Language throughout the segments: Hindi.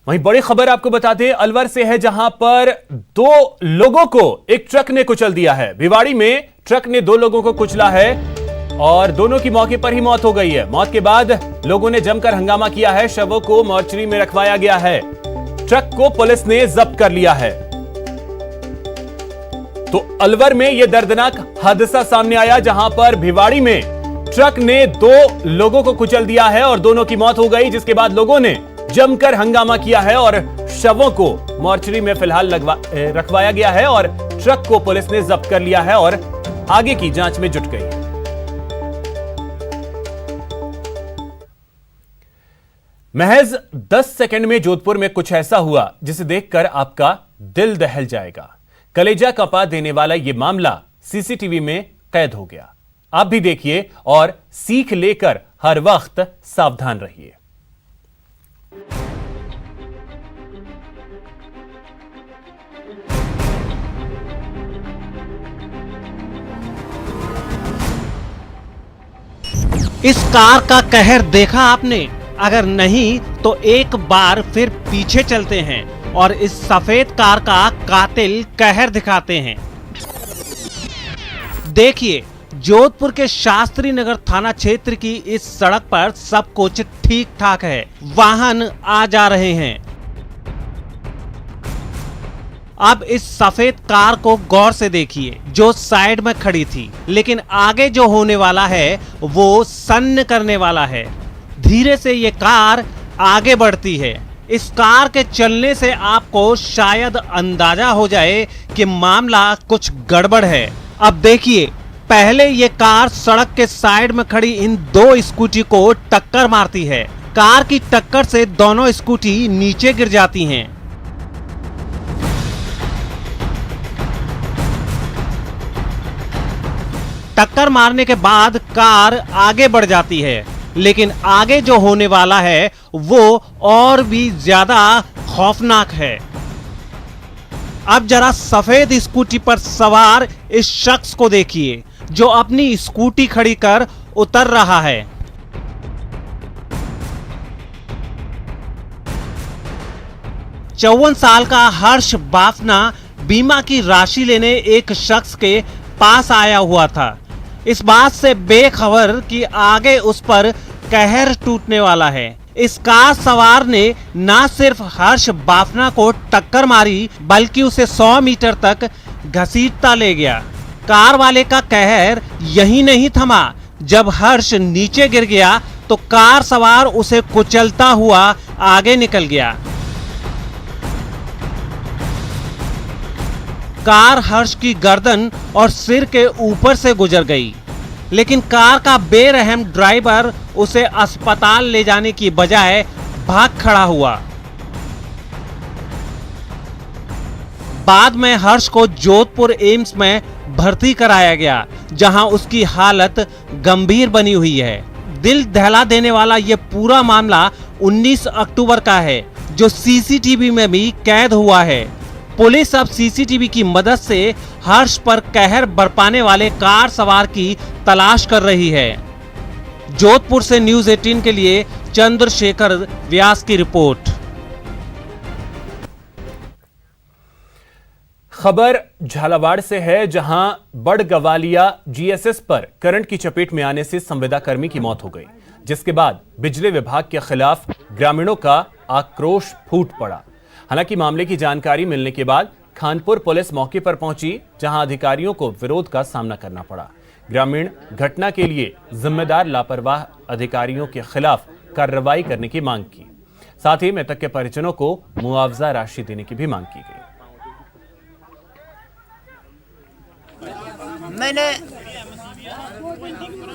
वहीं बड़ी खबर आपको बता दें, अलवर से है, जहां पर 2 लोगों को एक ट्रक ने कुचल दिया है। भिवाड़ी में ट्रक ने 2 लोगों को कुचला है और दोनों की मौके पर ही मौत हो गई है। मौत के बाद लोगों ने जमकर हंगामा किया है। शवों को मोर्चरी में रखवाया गया है। ट्रक को पुलिस ने जब्त कर लिया है। तो अलवर में यह दर्दनाक हादसा सामने आया, जहां पर भिवाड़ी में ट्रक ने 2 लोगों को कुचल दिया है और दोनों की मौत हो गई, जिसके बाद लोगों ने जमकर हंगामा किया है और शवों को मोर्चरी में फिलहाल रखवाया गया है और ट्रक को पुलिस ने जब्त कर लिया है और आगे की जांच में जुट गई है। महज 10 सेकंड में जोधपुर में कुछ ऐसा हुआ जिसे देखकर आपका दिल दहल जाएगा। कलेजा कंपा देने वाला यह मामला सीसीटीवी में कैद हो गया। आप भी देखिए और सीख लेकर हर वक्त सावधान रहिए। इस कार का कहर देखा आपने? अगर नहीं तो एक बार फिर पीछे चलते हैं और इस सफेद कार का कातिल कहर दिखाते हैं। देखिए, जोधपुर के शास्त्री नगर थाना क्षेत्र की इस सड़क पर सब कुछ ठीक ठाक है। वाहन आ जा रहे हैं। अब इस सफेद कार को गौर से देखिए, जो साइड में खड़ी थी, लेकिन आगे जो होने वाला है वो सन्न करने वाला है। धीरे से ये कार आगे बढ़ती है। इस कार के चलने से आपको शायद अंदाजा हो जाए कि मामला कुछ गड़बड़ है। अब देखिए, पहले ये कार सड़क के साइड में खड़ी इन 2 स्कूटी को टक्कर मारती है। कार की टक्कर से दोनों स्कूटी नीचे गिर जाती हैं। टक्कर मारने के बाद कार आगे बढ़ जाती है, लेकिन आगे जो होने वाला है वो और भी ज्यादा खौफनाक है। अब जरा सफेद स्कूटी पर सवार इस शख्स को देखिए, जो अपनी स्कूटी खड़ी कर उतर रहा है। चौवन साल का हर्ष बाफना बीमा की राशि लेने एक शख्स के पास आया हुआ था, इस बात से बेखबर कि आगे उस पर कहर टूटने वाला है। इस कार सवार ने न सिर्फ हर्ष बाफना को टक्कर मारी, बल्कि उसे 100 मीटर तक घसीटता ले गया। कार वाले का कहर यही नहीं थमा। जब हर्ष नीचे गिर गया तो कार सवार उसे कुचलता हुआ आगे निकल गया। कार हर्ष की गर्दन और सिर के ऊपर से गुजर गई, लेकिन कार का बेरहम ड्राइवर उसे अस्पताल ले जाने की बजाय भाग खड़ा हुआ। बाद में हर्ष को जोधपुर एम्स में भर्ती कराया गया, जहां उसकी हालत गंभीर बनी हुई है। दिल दहला देने वाला यह पूरा मामला 19 अक्टूबर का है, जो सीसीटीवी में भी कैद हुआ है। पुलिस अब सीसीटीवी की मदद से हर्ष पर कहर बरपाने वाले कार सवार की तलाश कर रही है। जोधपुर से न्यूज़ 18 के लिए चंद्रशेखर व्यास की रिपोर्ट। खबर झालावाड़ से है, जहां बड़गवालिया जीएसएस पर करंट की चपेट में आने से संविदाकर्मी की मौत हो गई, जिसके बाद बिजली विभाग के खिलाफ ग्रामीणों का आक्रोश फूट पड़ा। हालांकि मामले की जानकारी मिलने के बाद खानपुर पुलिस मौके पर पहुंची, जहां अधिकारियों को विरोध का सामना करना पड़ा। ग्रामीण घटना के लिए जिम्मेदार लापरवाह अधिकारियों के खिलाफ कार्रवाई करने की मांग की। साथ ही मृतक के परिजनों को मुआवजा राशि देने की भी मांग की गई। मैंने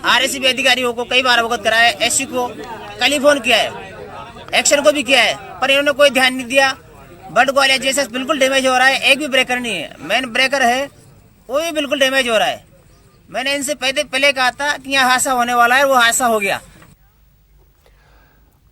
आरएसबी अधिकारियों को कई बार अवगत कराया, एससी को टेलीफोन किया है, एक्शन को भी किया है, पर इन्होंने कोई ध्यान नहीं दिया। बड़गवालिया जीएसएस बिल्कुल डैमेज हो रहा है, एक भी ब्रेकर नहीं है, मेन ब्रेकर है वो भी बिल्कुल डैमेज हो रहा है। मैंने इनसे पहले कहा था कि यहाँ हादसा होने वाला है, वो हादसा हो गया।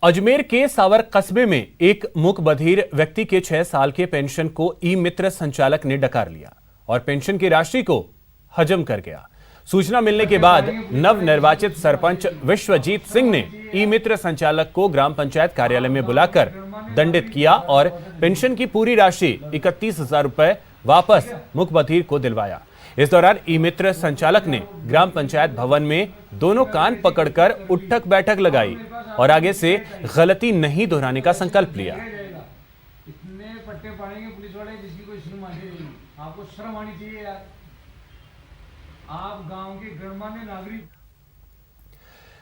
अजमेर के सावर कस्बे में एक मूक बधिर व्यक्ति के 6 साल के पेंशन को ई मित्र संचालक ने डकार लिया और पेंशन की राशि को हजम कर गया। सूचना मिलने के बाद नव निर्वाचित सरपंच विश्वजीत सिंह ने ई मित्र संचालक को ग्राम पंचायत कार्यालय में बुलाकर दंडित किया और पेंशन की पूरी राशि 31,000 रुपए वापस मुखबधिर को दिलवाया। इस दौरान ई मित्र संचालक ने ग्राम पंचायत भवन में दोनों कान पकड़कर उठक बैठक लगाई और आगे से गलती नहीं दोहराने का संकल्प लिया। इतने पट्टे पड़ेंगे पुलिस वाले जिसकी कोई सुनवाई नहीं। आपको शर्म आनी चाहिए यार, आप गांव के गणमान्य नागरिक।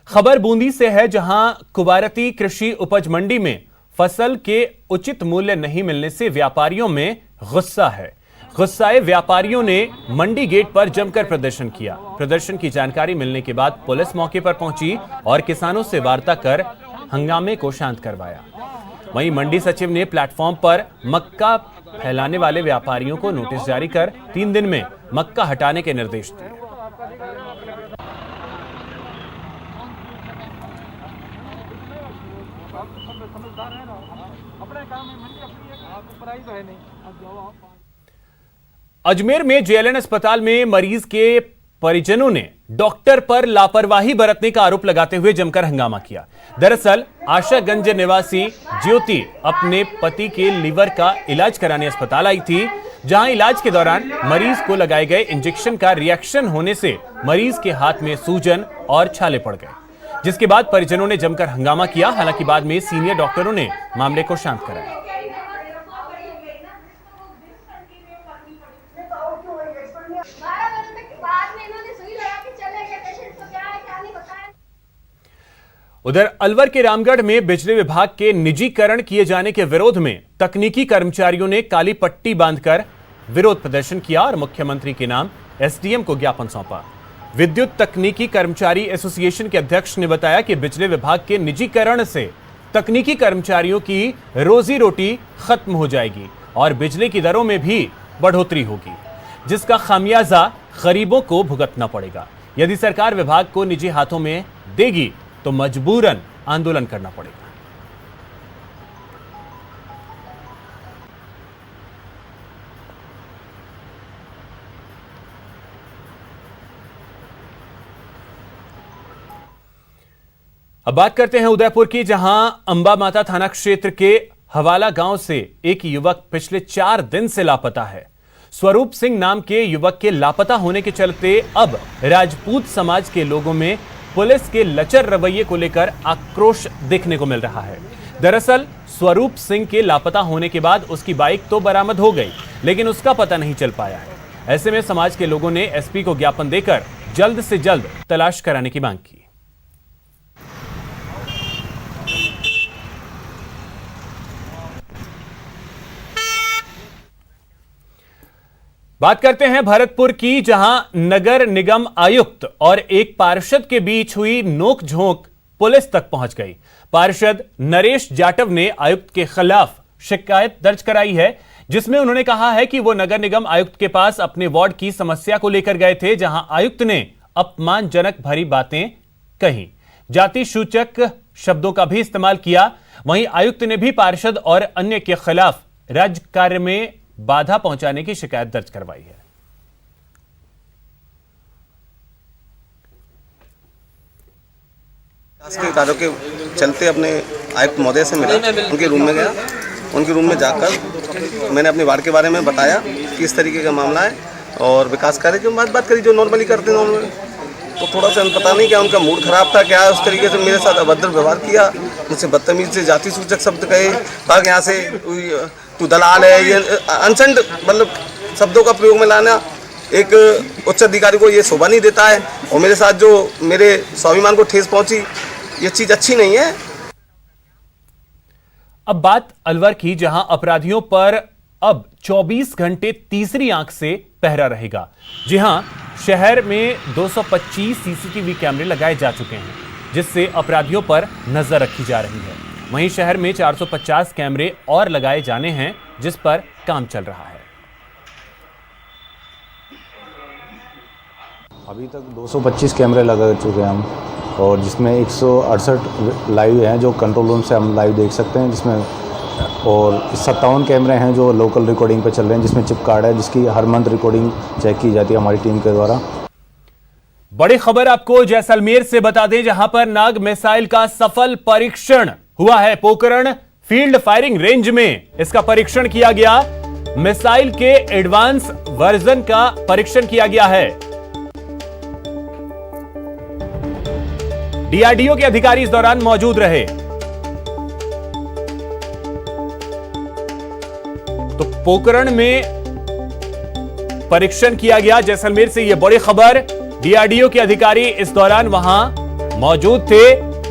खबर बूंदी से है, जहां कुवारती कृषि उपज मंडी में फसल के उचित मूल्य नहीं मिलने से व्यापारियों में गुस्सा है। गुस्साए व्यापारियों ने मंडी गेट पर जमकर प्रदर्शन किया। प्रदर्शन की जानकारी मिलने के बाद पुलिस मौके पर पहुंची और किसानों से वार्ता कर हंगामे को शांत करवाया। वहीं मंडी सचिव ने प्लेटफॉर्म पर मक्का फैलाने वाले व्यापारियों को नोटिस जारी कर 3 दिन में मक्का हटाने के निर्देश दिए। अजमेर में जेएलएन अस्पताल में मरीज के परिजनों ने डॉक्टर पर लापरवाही बरतने का आरोप लगाते हुए जमकर हंगामा किया। दरअसल आशागंज निवासी ज्योति अपने पति के लीवर का इलाज कराने अस्पताल आई थी, जहां इलाज के दौरान मरीज को लगाए गए इंजेक्शन का रिएक्शन होने से मरीज के हाथ में सूजन और छाले पड़ गए, जिसके बाद परिजनों ने जमकर हंगामा किया। हालांकि बाद में सीनियर डॉक्टरों ने मामले को शांत कराया। उधर अलवर के रामगढ़ में बिजली विभाग के निजीकरण किए जाने के विरोध में तकनीकी कर्मचारियों ने काली पट्टी बांधकर विरोध प्रदर्शन किया और मुख्यमंत्री के नाम एसडीएम को ज्ञापन सौंपा। विद्युत तकनीकी कर्मचारी एसोसिएशन के अध्यक्ष ने बताया कि बिजली विभाग के निजीकरण से तकनीकी कर्मचारियों की रोजी रोटी खत्म हो जाएगी और बिजली की दरों में भी बढ़ोतरी होगी, जिसका खामियाजा गरीबों को भुगतना पड़ेगा। यदि सरकार विभाग को निजी हाथों में देगी तो मजबूरन आंदोलन करना पड़ेगा। अब बात करते हैं उदयपुर की, जहां अंबा माता थाना क्षेत्र के हवाला गांव से एक युवक पिछले 4 दिन से लापता है। स्वरूप सिंह नाम के युवक के लापता होने के चलते अब राजपूत समाज के लोगों में पुलिस के लचर रवैये को लेकर आक्रोश देखने को मिल रहा है। दरअसल स्वरूप सिंह के लापता होने के बाद उसकी बाइक तो बरामद हो गई, लेकिन उसका पता नहीं चल पाया है। ऐसे में समाज के लोगों ने एसपी को ज्ञापन देकर जल्द से जल्द तलाश कराने की मांग की। बात करते हैं भरतपुर की, जहां नगर निगम आयुक्त और एक पार्षद के बीच हुई नोकझोंक पुलिस तक पहुंच गई। पार्षद नरेश जाटव ने आयुक्त के खिलाफ शिकायत दर्ज कराई है, जिसमें उन्होंने कहा है कि वो नगर निगम आयुक्त के पास अपने वार्ड की समस्या को लेकर गए थे, जहां आयुक्त ने अपमानजनक भरी बातें कही, जाति सूचक शब्दों का भी इस्तेमाल किया। वहीं आयुक्त ने भी पार्षद और अन्य के खिलाफ राज्य कार्य में बाधा पहुंचाने की शिकायत दर्ज करवाई है। के कार्यों के चलते अपने आयुक्त महोदय से मिला, उनके रूम में गया। उनके रूम में जाकर मैंने अपने वार्ड के बारे में बताया कि इस तरीके का मामला है और विकास कार्य की बात करी जो नॉर्मली करते हैं नॉर्मली। तो थोड़ा सा पता नहीं क्या उनका मूड खराब था, क्या उस तरीके से मेरे साथ अभद्र व्यवहार किया, मुझसे बदतमीज से जाति सूचक शब्द कहे, कहा यहाँ से तू दलाल है, ये अनसेंट मतलब शब्दों का प्रयोग में लाना एक उच्च अधिकारी को ये शोभा नहीं देता है। और मेरे साथ जो मेरे स्वाभिमान को ठेस पहुंची, ये चीज अच्छी नहीं है। अब बात अलवर की, जहां अपराधियों पर अब 24 घंटे तीसरी आंख से पहरा रहेगा। जी हां, शहर में 225 सीसीटीवी कैमरे लगाए जा चुके हैं, जिससे अपराधियों पर नजर रखी जा रही है। वहीं शहर में 450 कैमरे और लगाए जाने हैं, जिस पर काम चल रहा है। अभी तक 225 कैमरे लगा चुके हैं हम, और जिसमें 168 लाइव हैं जो कंट्रोल रूम से हम लाइव देख सकते हैं, जिसमें और 57 कैमरे हैं जो लोकल रिकॉर्डिंग पे चल रहे हैं, जिसमें चिप कार्ड है जिसकी हर मंथ रिकॉर्डिंग चेक की जाती है हमारी टीम के द्वारा। बड़ी खबर आपको जैसलमेर से बता दें, जहां पर नाग मिसाइल का सफल परीक्षण हुआ है। पोखरण फील्ड फायरिंग रेंज में इसका परीक्षण किया गया। मिसाइल के एडवांस वर्जन का परीक्षण किया गया है। डीआरडीओ के अधिकारी इस दौरान मौजूद रहे। तो पोखरण में परीक्षण किया गया। जैसलमेर से यह बड़ी खबर, डीआरडीओ के अधिकारी इस दौरान वहां मौजूद थे।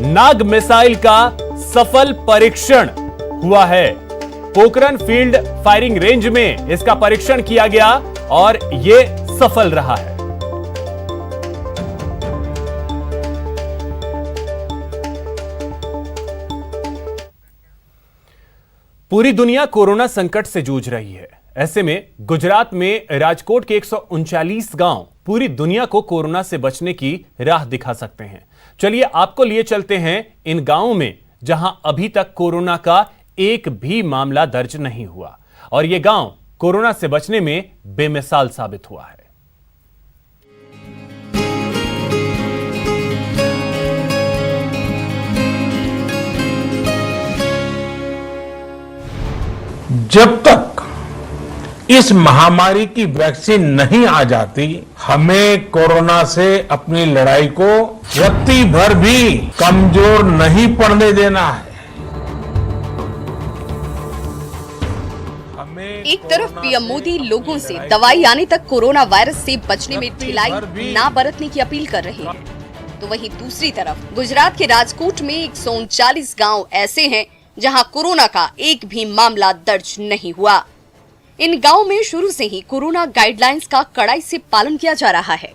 नाग मिसाइल का सफल परीक्षण हुआ है। पोखरण फील्ड फायरिंग रेंज में इसका परीक्षण किया गया और यह सफल रहा है। पूरी दुनिया कोरोना संकट से जूझ रही है। ऐसे में गुजरात में राजकोट के 139 गांव पूरी दुनिया को कोरोना से बचने की राह दिखा सकते हैं। चलिए आपको लिए चलते हैं इन गांवों में जहां अभी तक कोरोना का एक भी मामला दर्ज नहीं हुआ और यह गांव कोरोना से बचने में बेमिसाल साबित हुआ है। जब तक इस महामारी की वैक्सीन नहीं आ जाती, हमें कोरोना से अपनी लड़ाई को रत्ती भर भी कमजोर नहीं पड़ने देना है। एक तरफ पीएम मोदी लोगों से दवाई आने तक कोरोना वायरस से बचने में ढिलाई ना बरतने की अपील कर रहे हैं, तो वहीं दूसरी तरफ गुजरात के राजकोट में 139 गांव ऐसे हैं जहां कोरोना का एक भी मामला दर्ज नहीं हुआ। इन गांव में शुरू से ही कोरोना गाइडलाइंस का कड़ाई से पालन किया जा रहा है।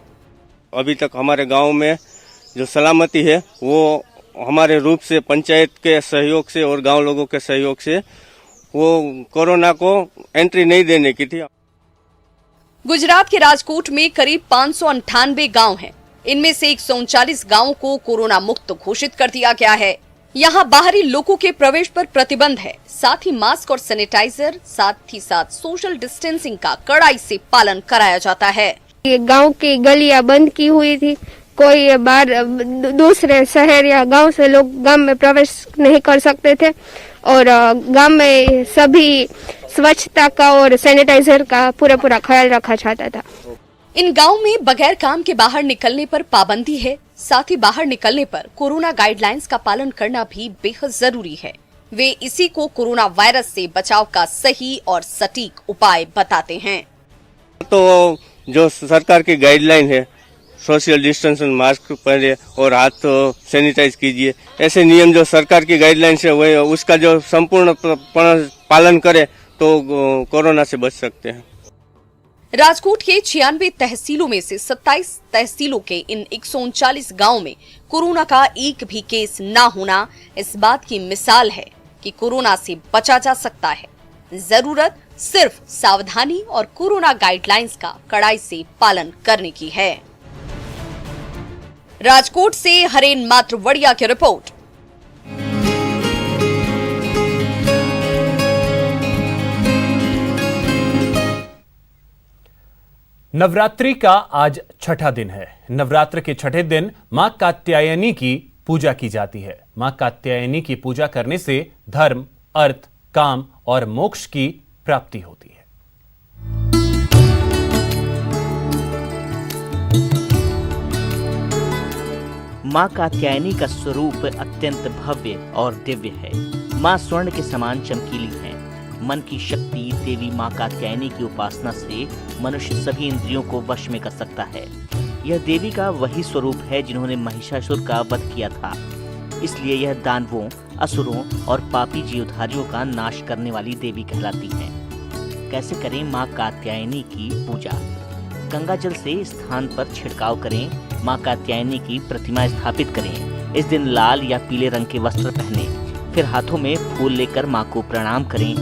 अभी तक हमारे गांव में जो सलामती है वो हमारे रूप से पंचायत के सहयोग से और गांव लोगों के सहयोग से वो कोरोना को एंट्री नहीं देने की थी। गुजरात के राजकोट में करीब 598 गांव हैं। इनमें से 139 गांवों को कोरोना मुक्त घोषित कर दिया गया है। यहाँ बाहरी लोगों के प्रवेश पर प्रतिबंध है। साथ ही मास्क और सैनिटाइजर, साथ ही साथ सोशल डिस्टेंसिंग का कड़ाई से पालन कराया जाता है। ये गांव की गलियां बंद की हुई थी। कोई बाहर दूसरे शहर या गांव से लोग गांव में प्रवेश नहीं कर सकते थे और गांव में सभी स्वच्छता का और सैनिटाइजर का पूरा ख्याल रखा जाता था। इन गांव में बगैर काम के बाहर निकलने पर पाबंदी है। साथ ही बाहर निकलने पर कोरोना गाइडलाइंस का पालन करना भी बेहद जरूरी है। वे इसी को कोरोना वायरस से बचाव का सही और सटीक उपाय बताते हैं। तो जो सरकार की गाइडलाइन है, सोशल डिस्टेंसिंग, मास्क पहने और हाथ सैनिटाइज कीजिए, ऐसे नियम जो सरकार की गाइडलाइन है वही उसका जो संपूर्ण पालन करे तो कोरोना से बच सकते हैं। राजकोट के 96 तहसीलों में से 27 तहसीलों के इन 139 गांवों में कोरोना का एक भी केस न होना इस बात की मिसाल है कि कोरोना से बचा जा सकता है। जरूरत सिर्फ सावधानी और कोरोना गाइडलाइंस का कड़ाई से पालन करने की है। राजकोट से हरेन मात्रवड़िया की रिपोर्ट। नवरात्रि का आज छठा दिन है। नवरात्र के छठे दिन मां कात्यायनी की पूजा की जाती है। मां कात्यायनी की पूजा करने से धर्म, अर्थ, काम और मोक्ष की प्राप्ति होती है। मां कात्यायनी का स्वरूप अत्यंत भव्य और दिव्य है। मां स्वर्ण के समान चमकीली है। मन की शक्ति देवी मां कात्यायनी की उपासना से मनुष्य सभी इंद्रियों को वश में कर सकता है। यह देवी का वही स्वरूप है जिन्होंने महिषासुर का वध किया था। इसलिए यह दानवों, असुरों और पापी जीवधारियों का नाश करने वाली देवी कहलाती है। कैसे करें मां कात्यायनी की पूजा? गंगा जल से स्थान पर छिड़काव करें। मां कात्यायनी की प्रतिमा स्थापित करें। इस दिन लाल या पीले रंग के वस्त्र पहने, फिर हाथों में फूल लेकर मां को प्रणाम करें।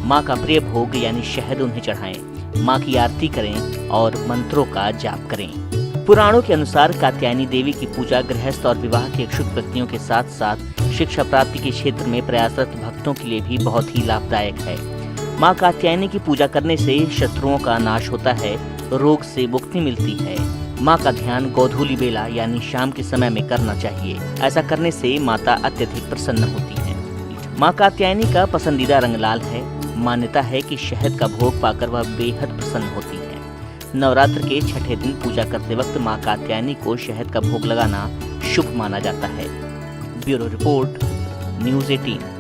मां का प्रिय भोग यानी शहद उन्हें चढ़ाएं। मां की आरती करें और मंत्रों का जाप करें। पुराणों के अनुसार कात्यायनी देवी की पूजा गृहस्थ और विवाह के इच्छुक व्यक्तियों के साथ साथ शिक्षा प्राप्ति के क्षेत्र में प्रयासरत भक्तों के लिए भी बहुत ही लाभदायक है। मां कात्यायनी की पूजा करने से शत्रुओं का नाश होता है, रोग से मुक्ति मिलती है। मां का ध्यान गोधूली बेला यानी शाम के समय में करना चाहिए। ऐसा करने से माता अत्यधिक प्रसन्न होती है। मां कात्यायनी का पसंदीदा रंग लाल है। मान्यता है कि शहद का भोग पाकर वह बेहद प्रसन्न होती है। नवरात्र के छठे दिन पूजा करते वक्त मां कात्यायनी को शहद का भोग लगाना शुभ माना जाता है। Bureau report, news 18।